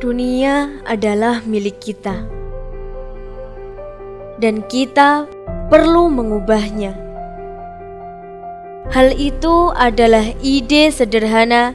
Dunia adalah milik kita, dan kita perlu mengubahnya. Hal itu adalah ide sederhana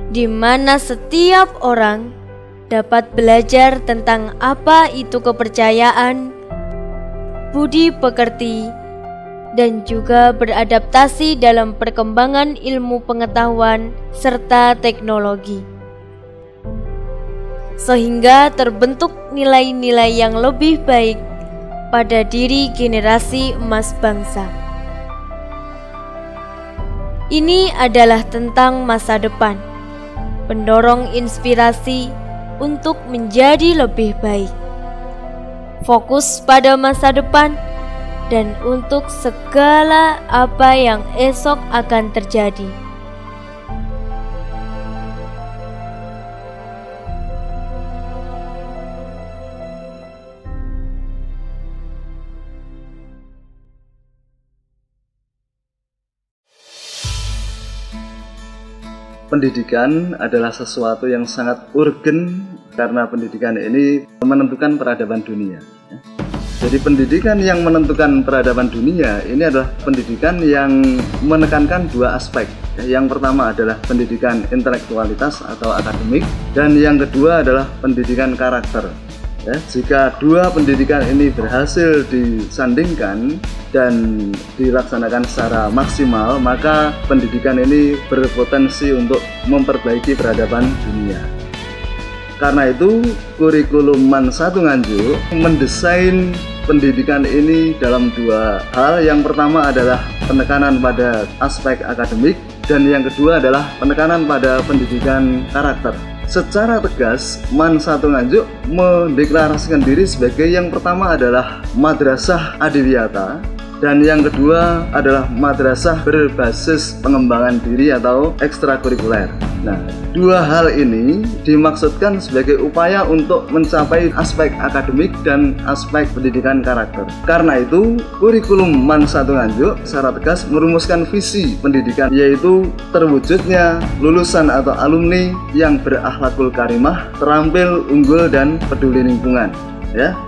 di mana setiap orang dapat belajar tentang apa itu kepercayaan, budi pekerti, dan juga beradaptasi dalam perkembangan ilmu pengetahuan serta teknologi, sehingga terbentuk nilai-nilai yang lebih baik pada diri generasi emas bangsa. Ini adalah tentang masa depan, pendorong inspirasi untuk menjadi lebih baik, fokus pada masa depan, dan untuk segala apa yang esok akan terjadi. Pendidikan adalah sesuatu yang sangat urgen karena pendidikan ini menentukan peradaban dunia. Jadi pendidikan yang menentukan peradaban dunia ini adalah pendidikan yang menekankan dua aspek. Yang pertama adalah pendidikan intelektualitas atau akademik, dan yang kedua adalah pendidikan karakter. Jika dua pendidikan ini berhasil disandingkan dan dilaksanakan secara maksimal, maka pendidikan ini berpotensi untuk memperbaiki peradaban dunia. Karena itu, kurikulum MAN 1 Nganjuk mendesain pendidikan ini dalam dua hal. Yang pertama adalah penekanan pada aspek akademik, dan yang kedua adalah penekanan pada pendidikan karakter. Secara tegas, MAN 1 Nganjuk mendeklarasikan diri sebagai yang pertama adalah madrasah adiwiyata, dan yang kedua adalah madrasah berbasis pengembangan diri atau ekstrakurikuler. Nah, dua hal ini dimaksudkan sebagai upaya untuk mencapai aspek akademik dan aspek pendidikan karakter. Karena itu, kurikulum MAN 1 Nganjuk secara tegas merumuskan visi pendidikan, yaitu terwujudnya lulusan atau alumni yang berakhlakul karimah, terampil, unggul, dan peduli lingkungan.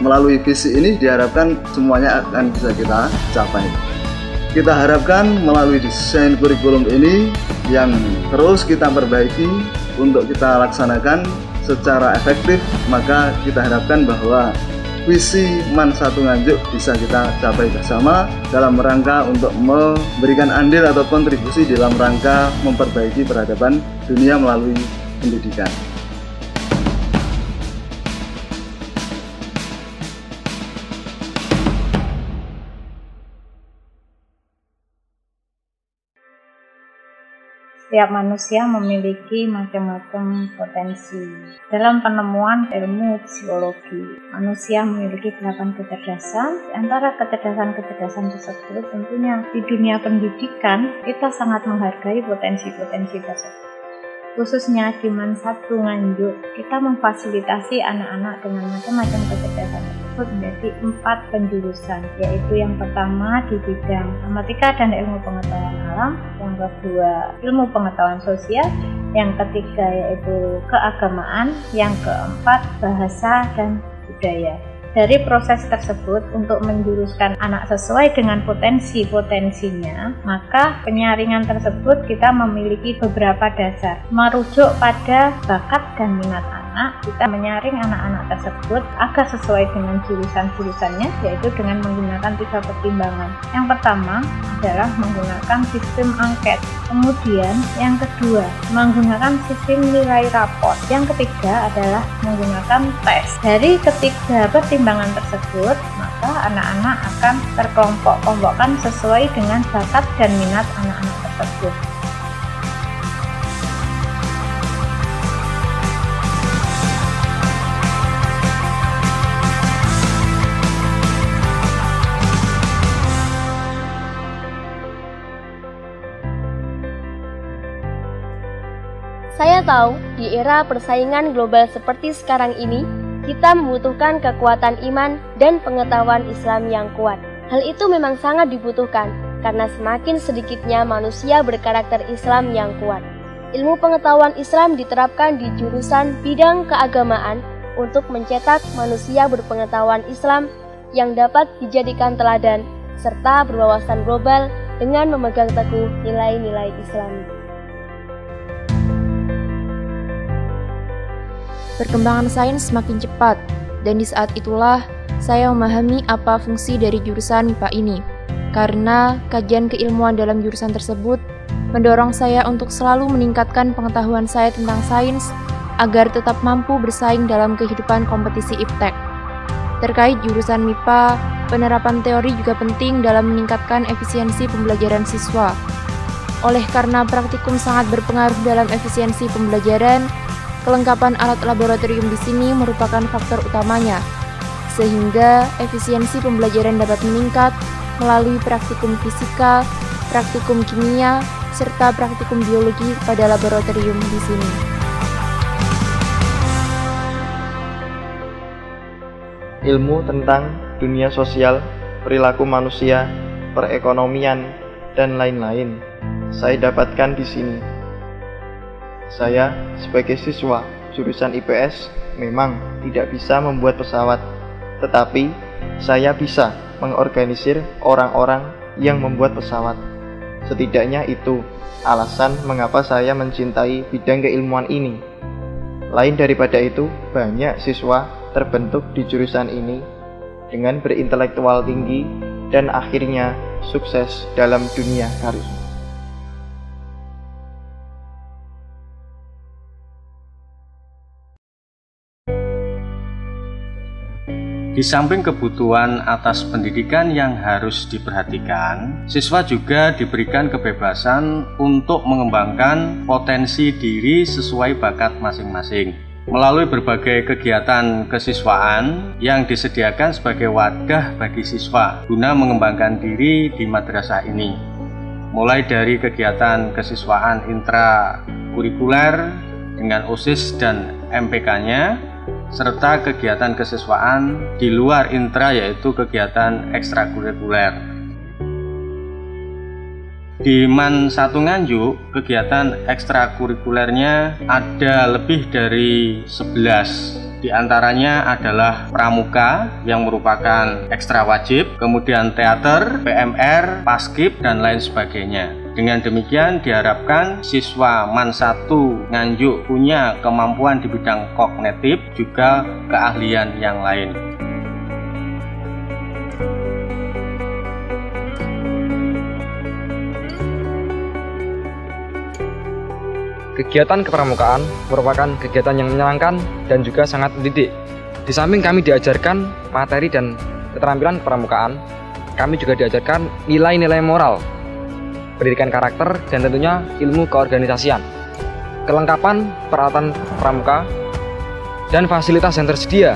Melalui visi ini diharapkan semuanya akan bisa kita capai. Kita harapkan melalui desain kurikulum ini yang terus kita perbaiki untuk kita laksanakan secara efektif, maka kita harapkan bahwa visi MAN 1 Nganjuk bisa kita capai bersama dalam rangka untuk memberikan andil atau kontribusi dalam rangka memperbaiki peradaban dunia melalui pendidikan. Setiap manusia memiliki macam-macam potensi. Dalam penemuan ilmu psikologi, manusia memiliki 8 kecerdasan. Di antara kecerdasan-kecerdasan tersebut, tentunya di dunia pendidikan kita sangat menghargai potensi-potensi tersebut. Khususnya di MAN 1 Nganjuk, kita memfasilitasi anak-anak dengan macam-macam kecerdasan tersebut menjadi 4 penjurusan, yaitu yang pertama di bidang matematika dan ilmu pengetahuan alam, yang kedua ilmu pengetahuan sosial, yang ketiga yaitu keagamaan, yang keempat bahasa dan budaya. Dari proses tersebut, untuk menjuruskan anak sesuai dengan potensi-potensinya, maka penyaringan tersebut kita memiliki beberapa dasar. Merujuk pada bakat dan minat anak, kita menyaring anak-anak tersebut agar sesuai dengan jurusan-jurusannya, yaitu dengan menggunakan 3 pertimbangan. Yang pertama adalah menggunakan sistem angket. Kemudian yang kedua, menggunakan sistem nilai raport. Yang ketiga adalah menggunakan tes. Dari ketiga pertimbangan tersebut, maka anak-anak akan terkelompok-kelompokkan sesuai dengan bakat dan minat anak-anak tersebut. Saya tahu di era persaingan global seperti sekarang ini, kita membutuhkan kekuatan iman dan pengetahuan Islam yang kuat. Hal itu memang sangat dibutuhkan, karena semakin sedikitnya manusia berkarakter Islam yang kuat. Ilmu pengetahuan Islam diterapkan di jurusan bidang keagamaan untuk mencetak manusia berpengetahuan Islam yang dapat dijadikan teladan, serta berwawasan global dengan memegang teguh nilai-nilai Islami. Perkembangan sains semakin cepat, dan di saat itulah saya memahami apa fungsi dari jurusan MIPA ini. Karena kajian keilmuan dalam jurusan tersebut mendorong saya untuk selalu meningkatkan pengetahuan saya tentang sains agar tetap mampu bersaing dalam kehidupan kompetisi IPTEK. Terkait jurusan MIPA, penerapan teori juga penting dalam meningkatkan efisiensi pembelajaran siswa. Oleh karena praktikum sangat berpengaruh dalam efisiensi pembelajaran, kelengkapan alat laboratorium di sini merupakan faktor utamanya, sehingga efisiensi pembelajaran dapat meningkat melalui praktikum fisika, praktikum kimia, serta praktikum biologi pada laboratorium di sini. Ilmu tentang dunia sosial, perilaku manusia, perekonomian, dan lain-lain saya dapatkan di sini. Saya sebagai siswa jurusan IPS memang tidak bisa membuat pesawat, tetapi saya bisa mengorganisir orang-orang yang membuat pesawat. Setidaknya itu alasan mengapa saya mencintai bidang keilmuan ini. Lain daripada itu, banyak siswa terbentuk di jurusan ini dengan berintelektual tinggi dan akhirnya sukses dalam dunia karir. Di samping kebutuhan atas pendidikan yang harus diperhatikan, siswa juga diberikan kebebasan untuk mengembangkan potensi diri sesuai bakat masing-masing. Melalui berbagai kegiatan kesiswaan yang disediakan sebagai wadah bagi siswa guna mengembangkan diri di madrasah ini. Mulai dari kegiatan kesiswaan intrakurikuler dengan OSIS dan MPK-nya, serta kegiatan kesiswaan di luar intra yaitu kegiatan ekstrakurikuler. Di MAN 1 Nganjuk, kegiatan ekstrakurikulernya ada lebih dari 11. Di antaranya adalah pramuka yang merupakan ekstra wajib, kemudian teater, PMR, paskib, dan lain sebagainya. Dengan demikian diharapkan siswa MAN 1 Nganjuk punya kemampuan di bidang kognitif juga keahlian yang lain. Kegiatan kepramukaan merupakan kegiatan yang menyenangkan dan juga sangat mendidik. Di samping kami diajarkan materi dan keterampilan kepramukaan, kami juga diajarkan nilai-nilai moral, pendidikan karakter, dan tentunya ilmu keorganisasian. Kelengkapan peralatan pramuka dan fasilitas yang tersedia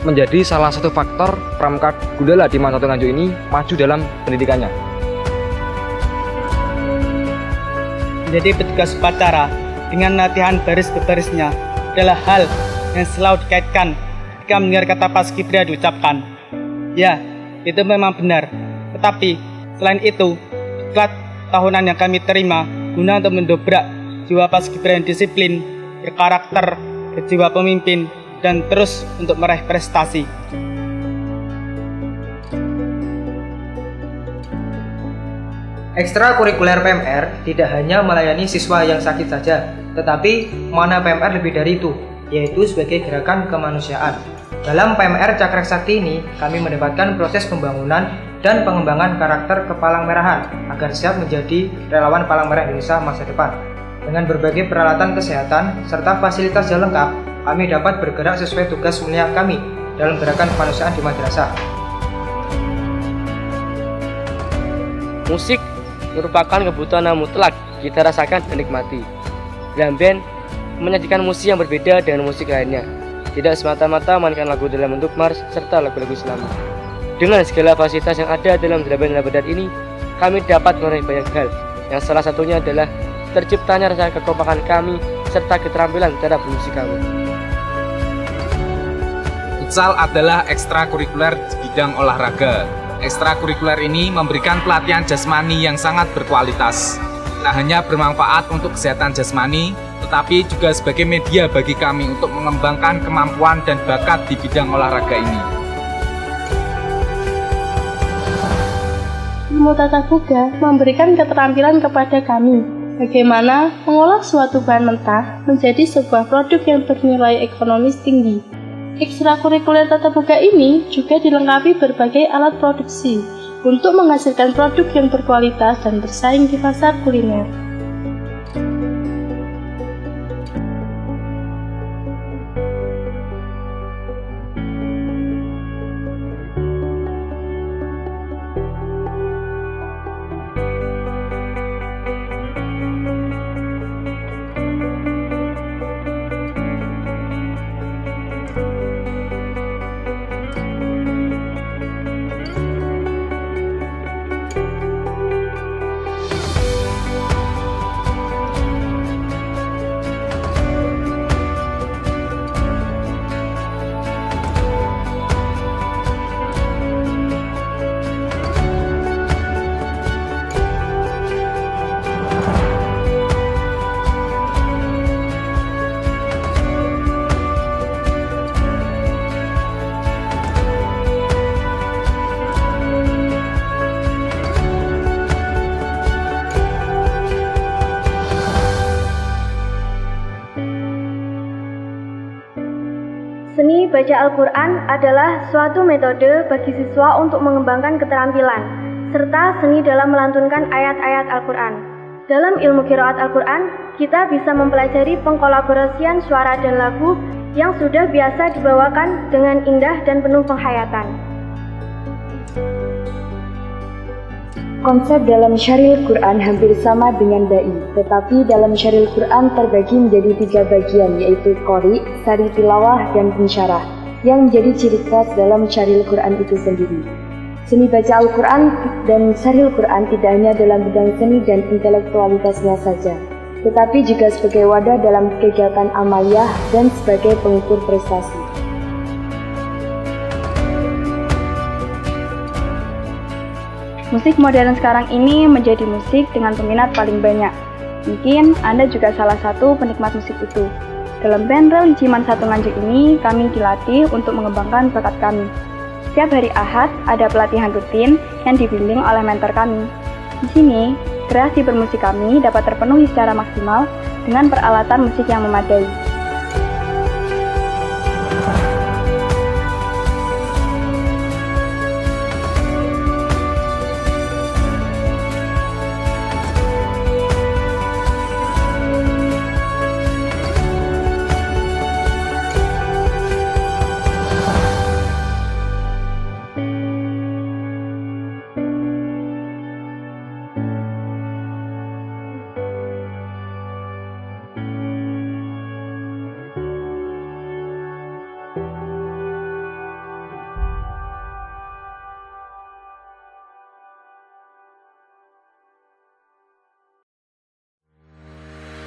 menjadi salah satu faktor pramuka Gundala di MAN 1 Nganjuk ini maju dalam pendidikannya. Menjadi petugas upacara dengan latihan baris berbarisnya adalah hal yang selalu dikaitkan ketika mendengar kata paskibra diucapkan. Ya, itu memang benar. Tetapi selain itu, diklat tahunan yang kami terima guna untuk mendobrak jiwa paskibra yang disiplin, berkarakter, berjiwa pemimpin, dan terus untuk meraih prestasi. Ekstrakurikuler PMR tidak hanya melayani siswa yang sakit saja, tetapi mana PMR lebih dari itu, yaitu sebagai gerakan kemanusiaan. Dalam PMR Cakra Sakti ini, kami mendapatkan proses pembangunan dan pengembangan karakter kepalang merahan agar siap menjadi relawan Palang Merah Indonesia masa depan. Dengan berbagai peralatan kesehatan serta fasilitas yang lengkap, kami dapat bergerak sesuai tugas mulia kami dalam gerakan kemanusiaan di madrasah. Musik merupakan kebutuhan yang mutlak kita rasakan dan nikmati. Drum band menyajikan musik yang berbeda dengan musik lainnya, tidak semata-mata memainkan lagu dalam bentuk mars serta lagu-lagu Islami. Dengan segala fasilitas yang ada dalam drum band Labadat ini, kami dapat meraih banyak hal, yang salah satunya adalah terciptanya rasa kekompakan kami serta keterampilan cara bermusik kami. Futsal adalah ekstrakurikuler di bidang olahraga. Ekstrakurikuler ini memberikan pelatihan jasmani yang sangat berkualitas. Tak hanya bermanfaat untuk kesehatan jasmani, tetapi juga sebagai media bagi kami untuk mengembangkan kemampuan dan bakat di bidang olahraga ini. Ilmu tata boga memberikan keterampilan kepada kami bagaimana mengolah suatu bahan mentah menjadi sebuah produk yang bernilai ekonomis tinggi. Ekstrakurikuler tata boga ini juga dilengkapi berbagai alat produksi untuk menghasilkan produk yang berkualitas dan bersaing di pasar kuliner. Seni baca Al-Quran adalah suatu metode bagi siswa untuk mengembangkan keterampilan, serta seni dalam melantunkan ayat-ayat Al-Quran. Dalam ilmu qiraat Al-Quran, kita bisa mempelajari pengkolaborasian suara dan lagu yang sudah biasa dibawakan dengan indah dan penuh penghayatan. Konsep dalam syaril Quran hampir sama dengan dai, tetapi dalam syaril Quran terbagi menjadi 3 bagian, yaitu qori, sari tilawah, dan pensyarah, yang menjadi ciri khas dalam syaril Quran itu sendiri. Seni baca Al-Quran dan syaril Quran tidak hanya dalam bidang seni dan intelektualitasnya saja, tetapi juga sebagai wadah dalam kegiatan amaliyah dan sebagai pengukur prestasi. Musik modern sekarang ini menjadi musik dengan peminat paling banyak. Mungkin Anda juga salah satu penikmat musik itu. Dalam band Rel Jiman Satu Nganjuk ini, kami dilatih untuk mengembangkan bakat kami. Setiap hari Ahad ada pelatihan rutin yang dibimbing oleh mentor kami. Di sini, kreasi bermusik kami dapat terpenuhi secara maksimal dengan peralatan musik yang memadai.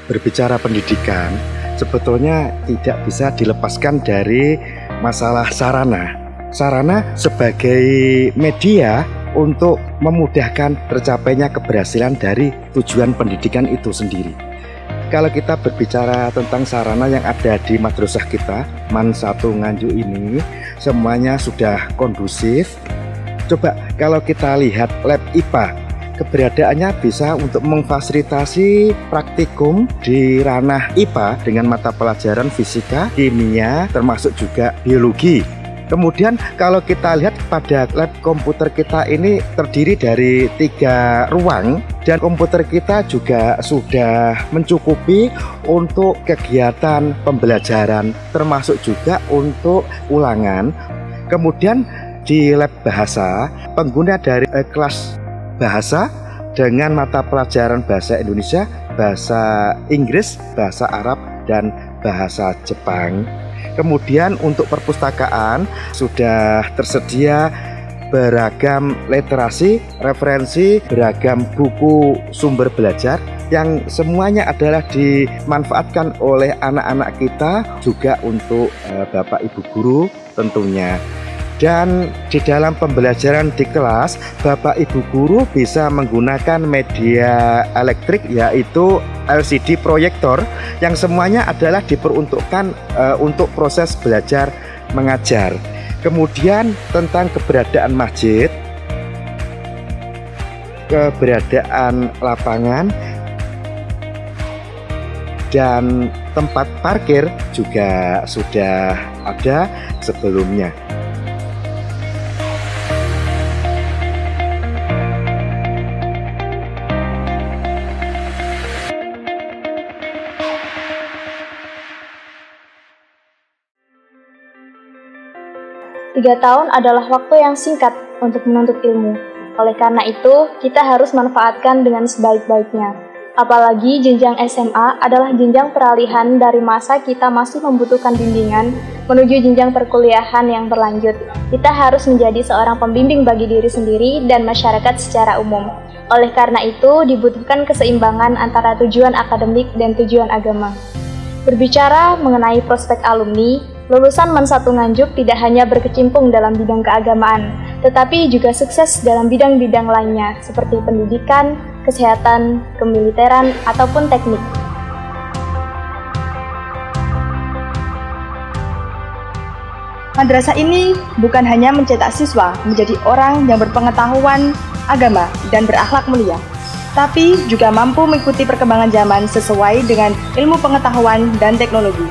Berbicara pendidikan, sebetulnya tidak bisa dilepaskan dari masalah sarana. Sarana sebagai media untuk memudahkan tercapainya keberhasilan dari tujuan pendidikan itu sendiri. Kalau kita berbicara tentang sarana yang ada di madrasah kita, Man Satu Nganjuk ini, semuanya sudah kondusif. Coba kalau kita lihat lab IPA, keberadaannya bisa untuk memfasilitasi praktikum di ranah IPA dengan mata pelajaran fisika, kimia, termasuk juga biologi. Kemudian kalau kita lihat pada lab komputer kita ini terdiri dari 3 ruang, dan komputer kita juga sudah mencukupi untuk kegiatan pembelajaran, termasuk juga untuk ulangan. Kemudian di lab bahasa, pengguna dari kelas bahasa dengan mata pelajaran bahasa Indonesia, bahasa Inggris, bahasa Arab, dan bahasa Jepang. Kemudian untuk perpustakaan sudah tersedia beragam literasi, referensi, beragam buku sumber belajar yang semuanya adalah dimanfaatkan oleh anak-anak kita, juga untuk Bapak Ibu guru tentunya. Dan di dalam pembelajaran di kelas, Bapak Ibu guru bisa menggunakan media elektrik yaitu LCD proyektor yang semuanya adalah diperuntukkan untuk proses belajar mengajar. Kemudian tentang keberadaan masjid, keberadaan lapangan, dan tempat parkir juga sudah ada sebelumnya. Tiga tahun adalah waktu yang singkat untuk menuntut ilmu. Oleh karena itu, kita harus manfaatkan dengan sebaik-baiknya. Apalagi jenjang SMA adalah jenjang peralihan dari masa kita masih membutuhkan bimbingan menuju jenjang perkuliahan yang berlanjut. Kita harus menjadi seorang pembimbing bagi diri sendiri dan masyarakat secara umum. Oleh karena itu, dibutuhkan keseimbangan antara tujuan akademik dan tujuan agama. Berbicara mengenai prospek alumni, lulusan MAN 1 Nganjuk tidak hanya berkecimpung dalam bidang keagamaan, tetapi juga sukses dalam bidang-bidang lainnya seperti pendidikan, kesehatan, kemiliteran, ataupun teknik. Madrasah ini bukan hanya mencetak siswa menjadi orang yang berpengetahuan agama dan berakhlak mulia, tapi juga mampu mengikuti perkembangan zaman sesuai dengan ilmu pengetahuan dan teknologi.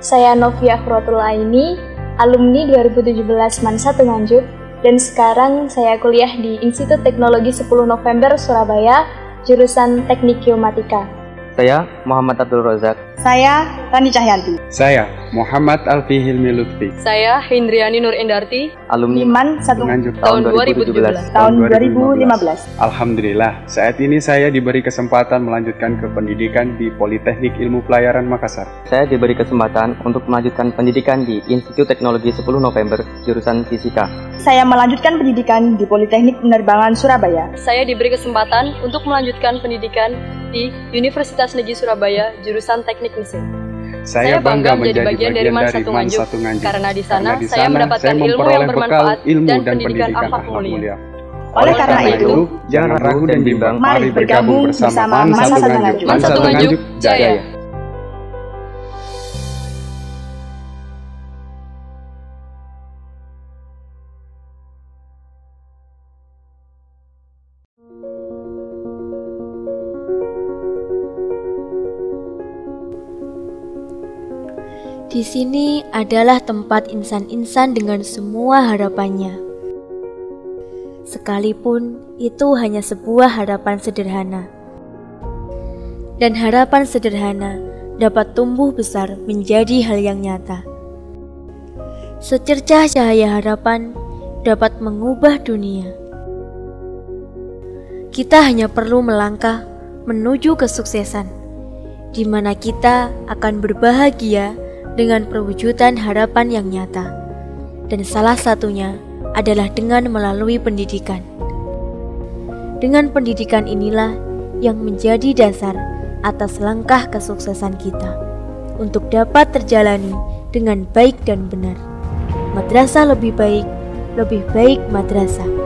Saya Novia Khuratul Aini, alumni 2017 MAN 1 Nganjuk, dan sekarang saya kuliah di Institut Teknologi 10 November Surabaya, jurusan Teknik Geomatika. Saya Muhammad Abdul Rozak. Saya Rani Cahyanti. Saya Muhammad Alfi Hilmi Lutfi. Saya Hindriani Nur Endarti. Alumni MAN 1 Nganjuk tahun 2017. Tahun 2015. Alhamdulillah, saat ini saya diberi kesempatan melanjutkan ke pendidikan di Politeknik Ilmu Pelayaran Makassar. Saya diberi kesempatan untuk melanjutkan pendidikan di Institut Teknologi 10 November, jurusan Fisika. Saya melanjutkan pendidikan di Politeknik Penerbangan Surabaya. Saya diberi kesempatan untuk melanjutkan pendidikan di Universitas Negeri Surabaya, jurusan Teknik Mesin. Saya bangga menjadi bagian dari MAN 1 Nganjuk karena di sana saya mendapatkan ilmu yang bermanfaat dan pendidikan akhlak mulia. Oleh karena itu, jangan ragu dan bimbang, mari bergabung bersama MAN 1 Nganjuk. MAN 1 Nganjuk Jaya. Di sini adalah tempat insan-insan dengan semua harapannya. Sekalipun itu hanya sebuah harapan sederhana. Dan harapan sederhana dapat tumbuh besar menjadi hal yang nyata. Secercah cahaya harapan dapat mengubah dunia. Kita hanya perlu melangkah menuju kesuksesan, di mana kita akan berbahagia dengan perwujudan harapan yang nyata, dan salah satunya adalah dengan melalui pendidikan. Dengan pendidikan inilah yang menjadi dasar atas langkah kesuksesan kita untuk dapat terjalani dengan baik dan benar. Madrasah lebih baik madrasah.